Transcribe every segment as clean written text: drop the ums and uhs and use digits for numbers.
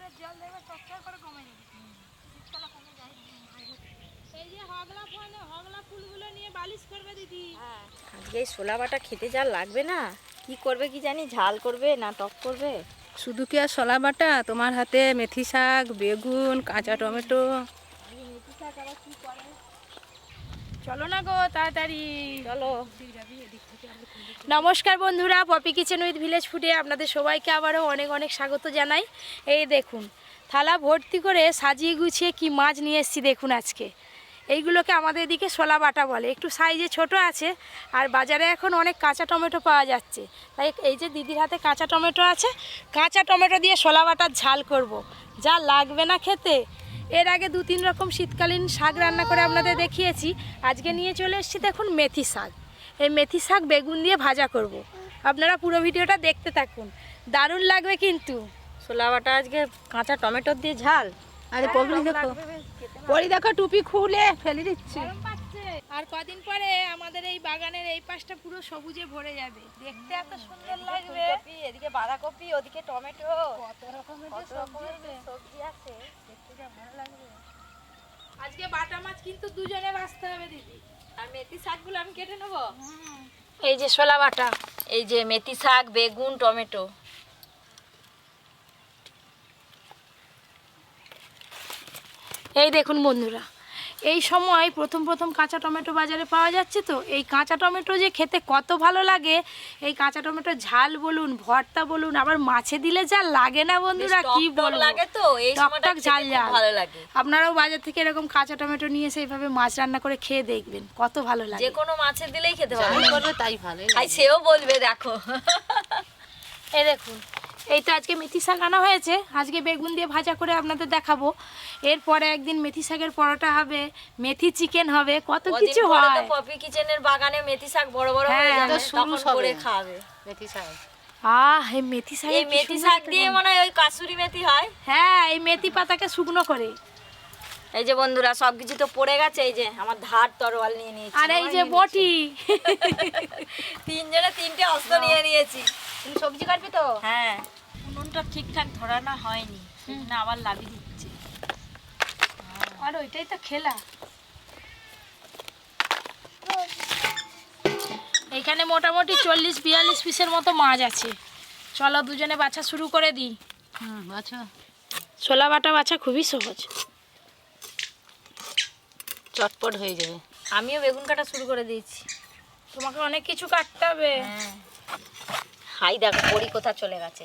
পুকুরের জল দেবে চচ্চর করে কমে যাবে, শীতকালে কমে যায়। এই যে হগলা ফুলগুলো নিয়ে বালিশ করবে দিদি। আজকে এই ছোলা বাটা খেতে যা লাগবে না, কি করবে কি জানি, ঝাল করবে না টক করবে। শুধু কি আর ছোলা বাটা, তোমার হাতে মেথি শাক, বেগুন, কাঁচা টমেটো। মেথি শাক আবার কি করে? চলো না গো তাড়াতাড়ি চলো। নমস্কার বন্ধুরা, পপি কিচেন উইথ ভিলেজ ফুডে আপনাদের সবাইকে আবারও অনেক অনেক স্বাগত জানাই। এই দেখুন থালা ভর্তি করে সাজিয়ে গুছিয়ে কি মাছ নিয়ে এসেছি দেখুন আজকে। এইগুলোকে আমাদের এদিকে ছোলা বাটা বলে, একটু সাইজে ছোট আছে। আর বাজারে এখন অনেক কাঁচা টমেটো পাওয়া যাচ্ছে, তাই এই যে দিদির হাতে কাঁচা টমেটো আছে, কাঁচা টমেটো দিয়ে ছোলা বাটার ঝাল করব। যা লাগবে না খেতে। এর আগে 2-3 রকম শীতকালীন শাক রান্না করে আপনাদের দেখিয়েছি। আজকে নিয়ে চলে এসেছি দেখুন মেথি শাক। এই মেথি শাক বেগুন দিয়ে ভাজা করব। আপনারা পুরো ভিডিওটা দেখতে থাকুন, দারুণ লাগবে কিন্তু। ছোলা বাটা আজকে কাঁচা টমেটো দিয়ে ঝাল। আরে পপি দেখো, পরি দেখো টুপি খুলে ফেলে দিচ্ছে। আর কদিন পরে আমাদের এই বাগানের এই পাশটা পুরো সবুজে ভরে যাবে, দেখতে এত সুন্দর লাগবে। এদিকে বাঁধাকপি, ওদিকে টমেটো, কত রকমের সবজি আছে, দেখতে যা ভালো লাগবে। আজকে বাটা মাছ কিন্তু দুজনে ভাজতে হবে দিদি। আর মেথি শাকগুলো আমি কেটে নেবো। এই যে ছোলা বাটা, এই যে মেথি শাক, বেগুন, টমেটো। এই দেখুন বন্ধুরা, এই সময় প্রথম কাঁচা টমেটো বাজারে পাওয়া যাচ্ছে। তো এই কাঁচা টমেটো যে খেতে কত ভালো লাগে, এই কাঁচা টমেটো ঝাল বলুন, ভর্তা বলুন, আবার মাছে দিলে যা লাগে না বন্ধুরা, কি বলবো, লাগে তো এই সময়টা ঝাল ঝাল ভালো লাগে। আপনারাও বাজার থেকে এরকম কাঁচা টমেটো নিয়ে এসে এইভাবে মাছ রান্না করে খেয়ে দেখবেন, কত ভালো লাগে। যে কোনো মাছের দিলেই খেতে ভালো করবে তাই ভালো। আর সেও বলবে দেখো। এই দেখুন, এই তো আজকে মেথি শাক আনা হয়েছে, আজকে বেগুন দিয়ে ভাজা করে আপনাদের দেখাবো। এরপরে একদিন মেথি শাকের পরোটা হবে, মেথি চিকেন হবে, কত কিছু হয়। পপি কিচেনের বাগানে মেথি শাক বড় বড় হয়ে যাবে, তখন করে খাবে মেথি শাক। এই মেথি শাক, এই মেথি শাক দিয়ে মনে হয় ওই কাসুরি মেথি হয়। হ্যাঁ, এই মেথি পাতাকে শুকনো করে। এই যে বন্ধুরা সবকিছু তো পড়ে গেছে, এই যে আমার ধার তরোয়াল নিয়ে নিয়েছি। আর এই যে বটি, তিনজনে তিনটে অস্ত্র নিয়ে নিয়েছি। তুমি সবজি কাটবে তো? হ্যাঁ, উনুনটা ঠিকঠাক ধরানো হয়নি, না আবার লাগিয়ে দিচ্ছে। আর ওইটাই তো খেলা। এখানে মোটামুটি 40-42 পিসের মতো মাছ আছে। চলো দুজনে বাছা শুরু করে দিই। আচ্ছা, ছোলা বাটা বাছা খুবই সহজ, চটপট হয়ে যাবে। আমিও বেগুন কাটা শুরু করে দিয়েছি। তোমাকে অনেক কিছু কাটতে হবে। হ্যাঁ, হাই দেখো পরি কোথা চলে গেছে।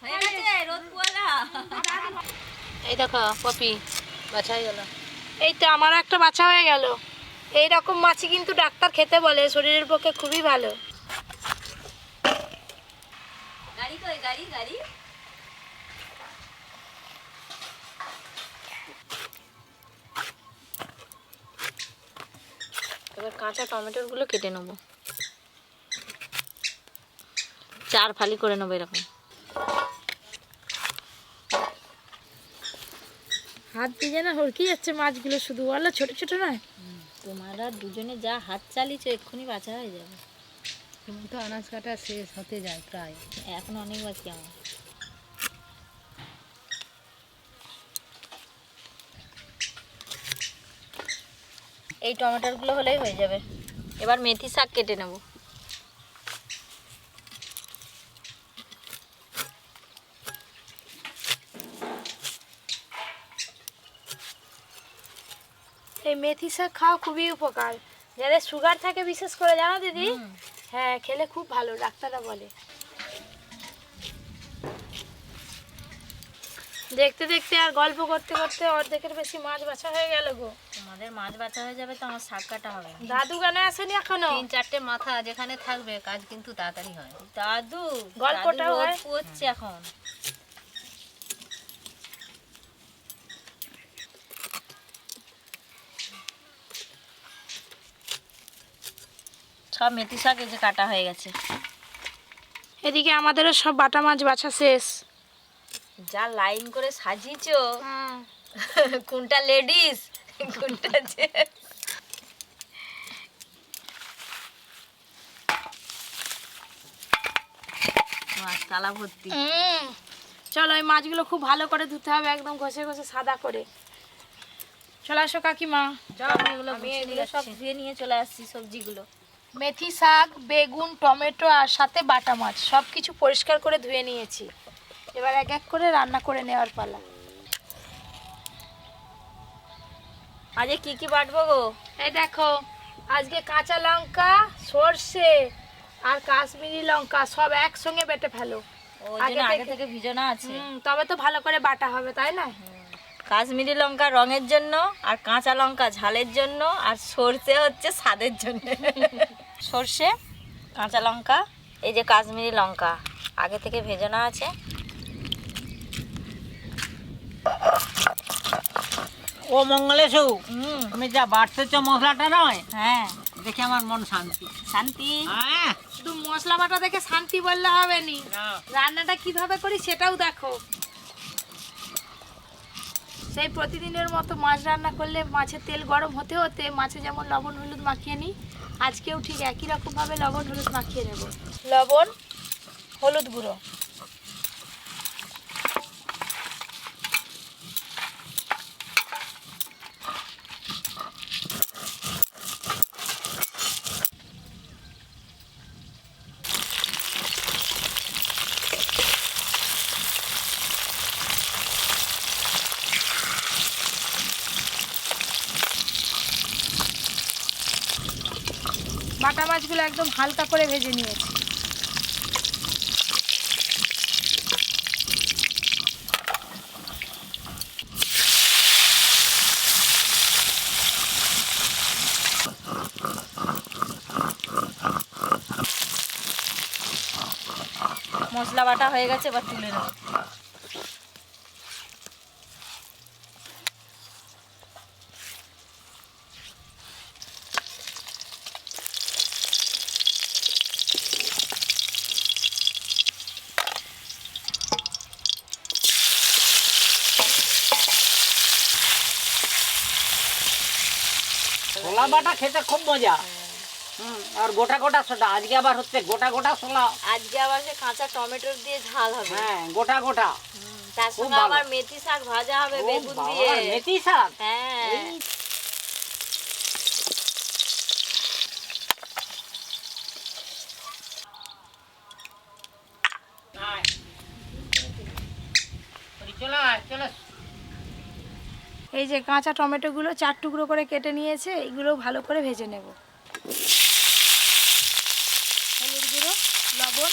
হয়ে গেছে রোদ পোয়ালা। এই দেখো পপি বাছা হয়ে গেল। এই তো আমারও একটা বাছা হয়ে গেল। এই রকম মাছই কিন্তু ডাক্তার খেতে বলে, শরীরের পক্ষে খুবই ভালো। গাড়ি কই, গাড়ি গাড়ি। এবার কাঁচা টমেটোর গুলো কেটে নেবো, 4 ফালি করে নেবো এরকম। হাত দিয়ে না হড়কি যাচ্ছে মাছগুলো, শুধু বলো ছোট ছোট নয়। তোমরা দুজনে যা হাত চালিয়েছো এক্ষুনি বাঁচা হয়ে যাবে। এখন তো আনাজ কাটা শেষ হতে যায় প্রায়, এখন অনেক বাকি আমার। এই টমেটোগুলো হলেই হয়ে যাবে। এবার মেথি শাক কেটে নেব। এই মেথি শাক খাওয়া খুবই উপকার, যাদের সুগার থাকে বিশেষ করে, জানো দিদি? হ্যাঁ, খেলে খুব ভালো, ডাক্তাররা বলে। দেখতে দেখতে আর গল্প করতে করতে অর্ধেকের বেশি মাছ বাছা হয়ে গেল গো। তোমাদের মাছ বাছা হয়ে যাবে তো আমার শাক কাটা হবে না। দাদু গানে আসেনি এখনো? 3-4টে মাথা যেখানে থাকবে কাজ কিন্তু তাড়াতাড়ি হয়। দাদু গল্পটা হয় পড়ছে এখন। সব মেথি শাক এই যে কাটা হয়ে গেছে। এদিকে আমাদেরও সব বাটা মাছ বাছা শেষ। যা লাইন করে সাজিয়েছো, কোনটা লেডিস কোনটা জেন্টস। মাছ তালা ভর্তি। চলো এই মাছগুলো খুব ভালো করে ধুতে হবে, একদম ঘষে ঘষে সাদা করে। চলে আসো কাকিমা। আমি এগুলো সব ধুয়ে নিয়ে চলে আসছি সবজিগুলো। মেথি শাক, বেগুন, টমেটো আর সাথে বাটা মাছ সব কিছু পরিষ্কার করে ধুয়ে নিয়েছি। এবার এক এক করে রান্না করে নেওয়ার পালা। আজকে কি কি বাটবো গো? এই দেখো, আজকে কাঁচা লঙ্কা, সর্ষে আর কাশ্মীরি লঙ্কা সব একসঙ্গে বেটে ফেলো। ওই জন্য আগে থেকে ভিজানো আছে। তবে তো ভালো করে বাটা হবে, তাই না? কাশ্মীরি লঙ্কা রঙের জন্য, আর কাঁচা লঙ্কা ঝালের জন্য, আর সর্ষে হচ্ছে স্বাদের জন্য। সর্ষে, কাঁচা লঙ্কা, এই যে কাশ্মীরি লঙ্কা আগে থেকে ভেজানো আছে। ও মঙ্গলেশু, তুমি যা বাড়তেছ মশলাটা নয়, হ্যাঁ, দেখে আমার মন শান্তি। শান্তি। হ্যাঁ, শুধু মশলা বাটা দেখে শান্তি বললে হবে নি, না। রান্নাটা কিভাবে করি সেটাও দেখো। সেই প্রতিদিনের মতো মাছ রান্না করলে মাছের তেল গরম হতে হতে মাছে যেমন লবণ হলুদ মাখিয়ে নিই, আজকেও ঠিক একই রকমভাবে লবণ হলুদ মাখিয়ে নেব। লবণ, হলুদ গুঁড়ো, বাটা মাছগুলো একদম হালকা করে ভেজে নিয়েছি। মশলা বাটা হয়ে গেছে, এবার তুলে নেব। ছোলা বাটা খেতে খুব মজা। আর গোটা গোটা ছোলা, আজকে আবার হচ্ছে গোটা গোটা ছোলা। আজকে আবার সে কাঁচা টমেটোর দিয়ে ঝাল হবে। হ্যাঁ, গোটা গোটা। তার খুব সঙ্গে ভালো। আবার মেথি শাক ভাজা হবে ও বেগুন বাবা, দিয়ে। মেথি শাক। হ্যাঁ, আয়। চলো চলো। এই যে কাঁচা টমেটোগুলো 4 টুকরো করে কেটে নিয়েছে, এগুলো ভালো করে ভেজে নেব। হলুদ গুঁড়ো, লবণ,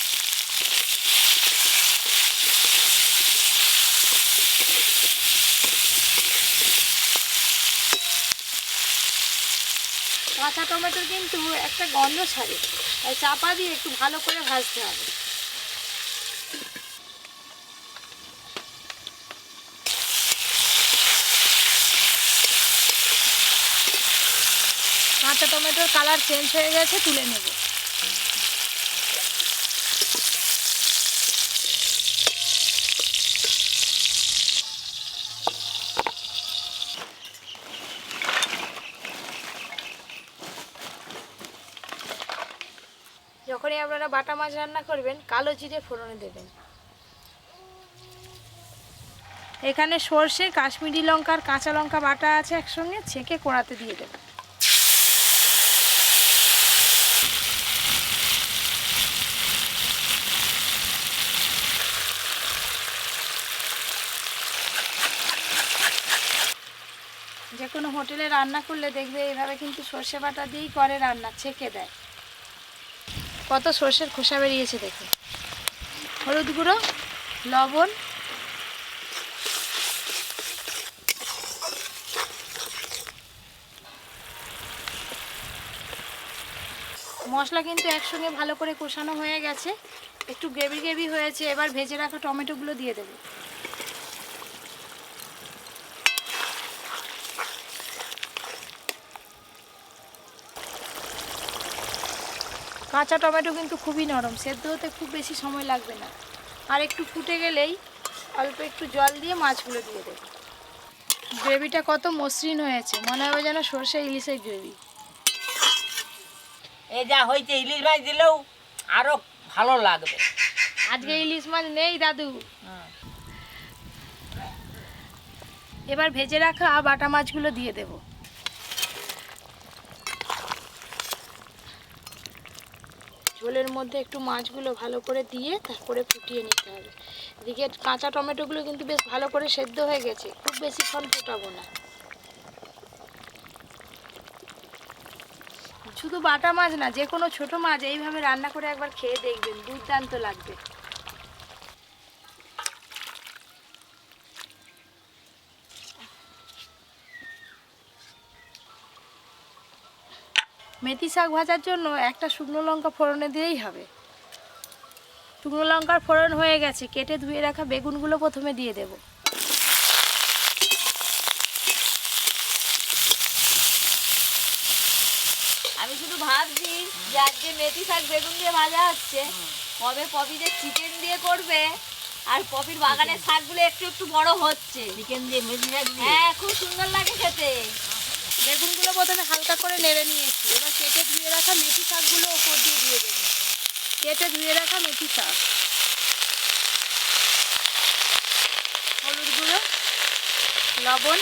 কাঁচা টমেটোর কিন্তু একটা গন্ধ ছাড়ে, তাই চাপা দিয়ে একটু ভালো করে ভাজতে হবে। কাঁচা টমেটোর কালার চেঞ্জ হয়ে গেছে, তুলে নেব। যখনই আপনারা বাটা মাছ রান্না করবেন কালো জিরে ফোড়নে দেবেন। এখানে সর্ষে, কাশ্মীরি লঙ্কা আর কাঁচা লঙ্কা বাটা আছে, একসঙ্গে ছেঁকে কড়াতে দিয়ে দেবেন। যে কোনো হোটেলে রান্না করলে দেখবে এইভাবে কিন্তু সর্ষে বাটা দিয়েই করে রান্না, ছেঁকে দেয়। কত সর্ষের খোসা বেরিয়েছে দেখে। হলুদ গুঁড়ো, লবণ, মশলা কিন্তু একসঙ্গে ভালো করে কষানো হয়ে গেছে, একটু গ্রেভি গ্রেভি হয়েছে। এবার ভেজে রাখা টমেটোগুলো দিয়ে দেবো। কাঁচা টমেটো কিন্তু খুবই নরম, সেদ্ধ হতে খুব বেশি সময় লাগবে না। আর একটু ফুটে গেলেই অল্প একটু জল দিয়ে মাছগুলো দিয়ে দেবো। গ্রেভিটা কত মসৃণ হয়েছে, মনে হবে যেন সর্ষে ইলিশের গ্রেভি। এই যা হয়েছে, ইলিশ মাছ দিলেও আরো ভালো লাগবে। আজকে ইলিশ মাছ নেই দাদু। এবার ভেজে রাখা বাটা মাছগুলো দিয়ে দেব। ঝোলের মধ্যে একটু মাছগুলো ভালো করে দিয়ে তারপরে ফুটিয়ে নিতে হবে। এদিকে কাঁচা টমেটোগুলো কিন্তু বেশ ভালো করে সেদ্ধ হয়ে গেছে, খুব বেশিক্ষণ ফোটাবো না। শুধু বাটা মাছ না, যে কোনো ছোট মাছ এইভাবে রান্না করে একবার খেয়ে দেখবেন, দুর্দান্ত লাগবে। মেথি শাক ভাজার জন্য একটা শুকনো লঙ্কা ফোড়নে দিলেই হবে। শুকনো লঙ্কার ফোড়ন হয়ে গেছে, কেটে ধুয়ে রাখা বেগুনগুলো প্রথমে দিয়ে দেব। আমি শুধু ভাবছি যে আজকে মেথি শাক বেগুন দিয়ে ভাজা হচ্ছে, কবে পপি যে চিকেন দিয়ে করবে। আর পপির বাগানের শাকগুলো একটু একটু বড় হচ্ছে, চিকেন দিয়ে মেথি শাক দিয়ে হ্যাঁ খুব সুন্দর লাগে খেতে। বেগুনগুলো প্রথমে হালকা করে নেড়ে নিয়েছি, এবার কেটে ধুয়ে রাখা মেথি শাকগুলো ওপর দিয়ে দিয়ে দেবো। কেটে ধুয়ে রাখা মেথি শাক, হলুদ গুঁড়ো, লবণ,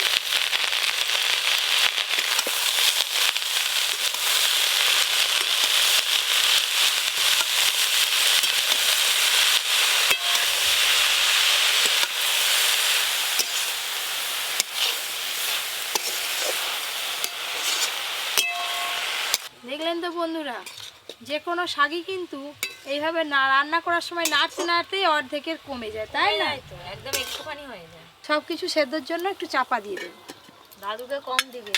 দেখলেন তো বন্ধুরা, যে কোনো শাকই কিন্তু এইভাবে না রান্না করার সময় নাড়তে নাড়তেই অর্ধেকের কমে যায়, তাই না? তো একদম একটুখানি হয়ে যায়। সব কিছু সেদ্ধর জন্য একটু চাপা দিয়ে দেবো। দাদুকে কম দিবে,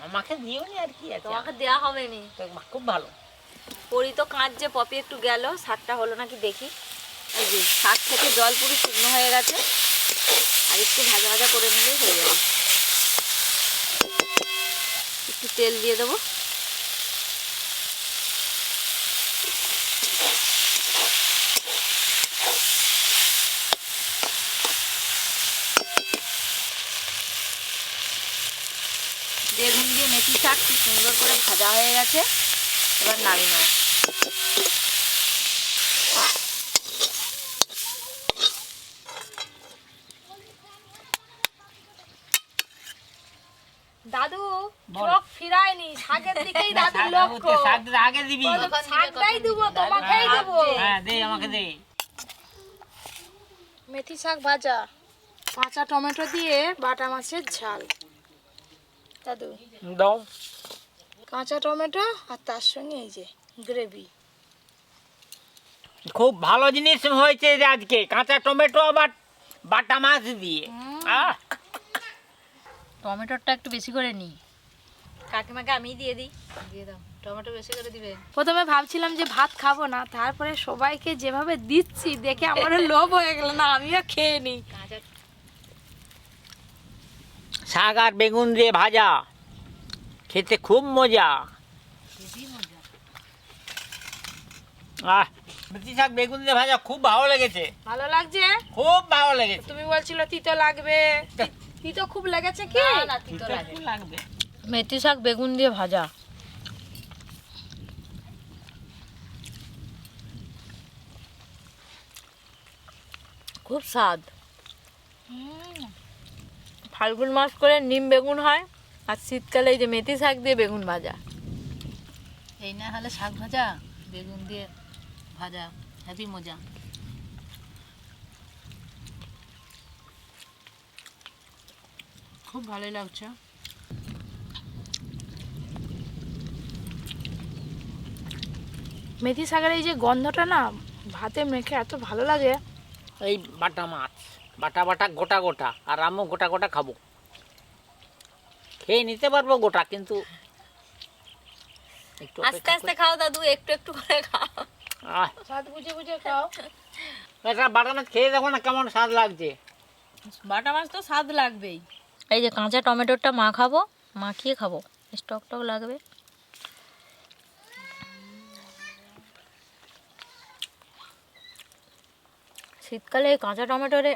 আমাকে দিও নি আর কি আছে, তোমাকে দেওয়া হবে নি। খুব ভালো। পরি তো কাঁদছে, পপি একটু গেল, শাকটা হলো নাকি দেখি। এই যে শাক থেকে জল পুরো শুকনো হয়ে গেছে, আর একটু ভাজা ভাজা করে নিলেই হয়ে যাবে। একটু তেল দিয়ে দেবো। বেগুন দিয়ে মেথি শাক খুব সুন্দর করে ভাজা হয়ে গেছে, এবার নামিয়ে নেব। দাদু বল। চোখ ফিরায়নি, শাকের দিকেই দাদুর লক্ষ্য। শাকটা আগে দিবি। শাকটাই দেবো, তোমাকেই দেবো। হ্যাঁ দে, আমাকে দে। মেথি শাক ভাজা, কাঁচা টমেটো দিয়ে বাটা মাছের ঝাল। দাদু দাও। কাঁচা টমেটো আর তার সঙ্গে এই যে গ্রেভি। খুব ভালো জিনিস হয়েছে যে আজকে, কাঁচা টমেটো আবার বাটা মাছ দিয়ে। টমেটোটা একটু বেশি করে নিই, কাকিমাকে আমি দিয়ে দিই। দিয়ে দাও, টমেটো বেশি করে দিবে। প্রথমে ভাবছিলাম যে ভাত খাবো না, তারপরে সবাইকে যেভাবে দিচ্ছি দেখে আমারও লোভ হয়ে গেল, না আমিও খেয়ে নিই। কাঁচা শাক আর বেগুন দিয়ে ভাজা খেতে খুব মজা। মেথি শাক বেগুন দিয়ে ভাজা খুব ভালো লেগেছে, ভালো লাগছে? খুব ভালো লেগেছে। তুমি বলছিল তিতো লাগবে, তিতো খুব লেগেছে কি? না, তিতো লাগে। একটু লাগবে। মেথি শাক বেগুন দিয়ে ভাজা খুব স্বাদ। ফাল্গুন মাস করে নিম বেগুন হয়, আর শীতকালে এই যে মেথি শাক দিয়ে বেগুন ভাজা। এই না হলে শাক ভাজা বেগুন দিয়ে ভাজা হেভি মজা। খুব ভালোই লাগছে। মেথি শাকের এই যে গন্ধটা না ভাতে মেখে এত ভালো লাগে। এই বাটা মাছ, বাটা বাটা গোটা গোটা, আর আমিও গোটা গোটা খাবো। খেয়ে নিতে পারবো গোটা, কিন্তু একটু আস্তে আস্তে খাও দাদু, একটু একটু করে খাও। স্বাদ বুঝে বুঝে খাও। এটা বাটা মাছ খেয়ে দেখো না কেমন স্বাদ লাগছে। বাটা মাছ তো স্বাদ লাগবেই। এই যে কাঁচা টমেটোটা মাখাবো, মাখিয়ে খাবো, স্টক টক লাগবে। শীতকালে এই কাঁচা টমেটোরে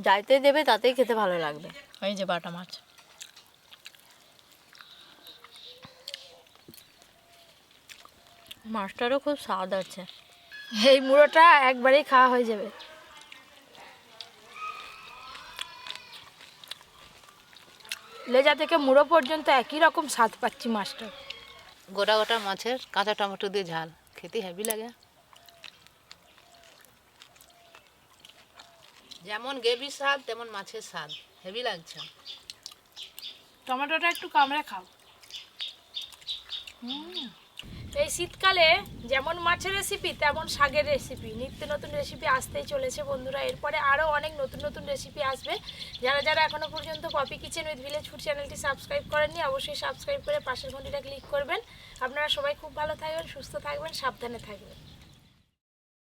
যাইতে দেবে তাতেই খেতে ভালো লাগবে। এই যে বাটা মাছ, মাছটারও খুব স্বাদ আছে। এই মুড়োটা একবারেই খাওয়া হয়ে যাবে। লেজা থেকে মুড়ো পর্যন্ত একই রকম স্বাদ পাচ্ছি মাছটা। গোটা গোটা মাছের কাঁচা টমেটো দিয়ে ঝাল খেতে হেভি লাগে। যেমন গ্রেভির স্বাদ তেমন মাছের স্বাদ হেভি লাগছে। টমেটোটা একটু কামড়ে খাও। এই শীতকালে যেমন মাছের রেসিপি তেমন শাকের রেসিপি, নিত্য নতুন রেসিপি আসতেই চলেছে বন্ধুরা। এরপরে আরও অনেক নতুন নতুন রেসিপি আসবে। যারা যারা এখনও পর্যন্ত Poppy Kitchen with village food চ্যানেলটি সাবস্ক্রাইব করেননি অবশ্যই সাবস্ক্রাইব করে পাশের ঘন্টিটা ক্লিক করবেন। আপনারা সবাই খুব ভালো থাকবেন, সুস্থ থাকবেন, সাবধানে থাকবেন।